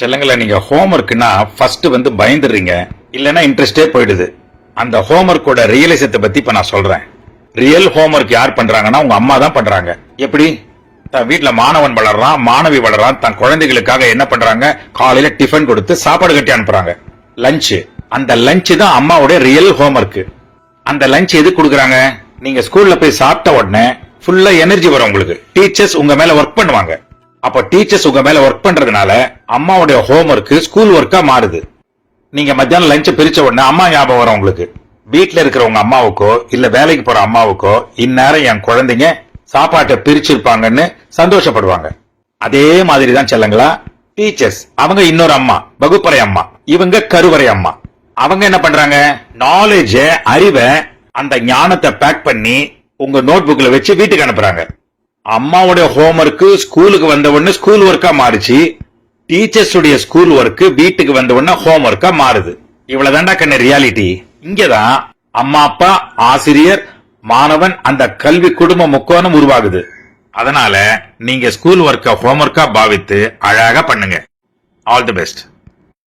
செல்லங்கள நீங்க ஹோம்ஒர்க்னா ஃபர்ஸ்ட் பயந்துடுறீங்க, இல்லனா இன்ட்ரெஸ்டே போயிடுது. அந்த ஹோம்ஒர்க்கோட ரியலைசத்தை பத்தி இப்ப நான் சொல்றேன். ரியல் ஹோம்ஒர்க் யார் பண்றாங்கன்னா உங்க அம்மா தான் பண்றாங்க. எப்படி? தன் வீட்டுல மாணவன் வளர்றான், மாணவி வளர்றான், தன் குழந்தைகளுக்காக என்ன பண்றாங்க? காலையில டிஃபன் கொடுத்து சாப்பாடு கட்டி அனுப்புறாங்க, லஞ்ச். அந்த லஞ்ச் தான் அம்மாவுடைய ரியல் ஹோம்ஒர்க். அந்த லஞ்ச் எது கொடுக்குறாங்க? நீங்க ஸ்கூல்ல போய் சாப்பிட்ட உடனே ஃபுல்லா எனர்ஜி வரும் உங்களுக்கு. டீச்சர்ஸ் உங்க மேல ஒர்க் பண்ணுவாங்க. அப்ப டீச்சர்ஸ் உங்க மேல ஒர்க் பண்றதுனால அம்மாவுடைய ஹோம்ஒர்க் ஸ்கூல் ஒர்க்கா மாறுது. நீங்க மத்தியானம் லஞ்ச் பிரிச்ச உடனே அம்மா ஞாபகம் வரும் உங்களுக்கு. வீட்டுல இருக்கிற உங்க அம்மாவுக்கோ இல்ல வேலைக்கு போற அம்மாவுக்கோ இந்நேரம் என் குழந்தைங்க சாப்பாட்டை பிரிச்சிருப்பாங்கன்னு சந்தோஷப்படுவாங்க. அதே மாதிரிதான் செல்லங்களா டீச்சர்ஸ். அவங்க இன்னொரு அம்மா, வகுப்பறை அம்மா. இவங்க கருவறை அம்மா. அவங்க என்ன பண்றாங்க? நாலேஜ, அறிவை, அந்த ஞானத்தை பேக் பண்ணி உங்க நோட் புக்ல வச்சு வீட்டுக்கு அனுப்புறாங்க. அம்மாவுடைய ஹோம்ஒர்க் ஸ்கூலுக்கு வந்த உடனே ஸ்கூல் ஒர்க்கா மாறுச்சு. டீச்சர்ஸ் உடைய ஸ்கூல் ஒர்க் வீட்டுக்கு வந்த உடனே ஹோம் ஒர்க்கா மாறுது. இவ்வளவுதான்டா கண்ணு ரியாலிட்டி. இங்கதான் அம்மா, அப்பா, ஆசிரியர், மாணவன், அந்த கல்வி குடும்ப முக்கோணம் உருவாகுது. அதனால நீங்க ஸ்கூல் ஒர்க்க ஹோம் ஒர்க்கா பாவித்து அழகா பண்ணுங்க. All the best.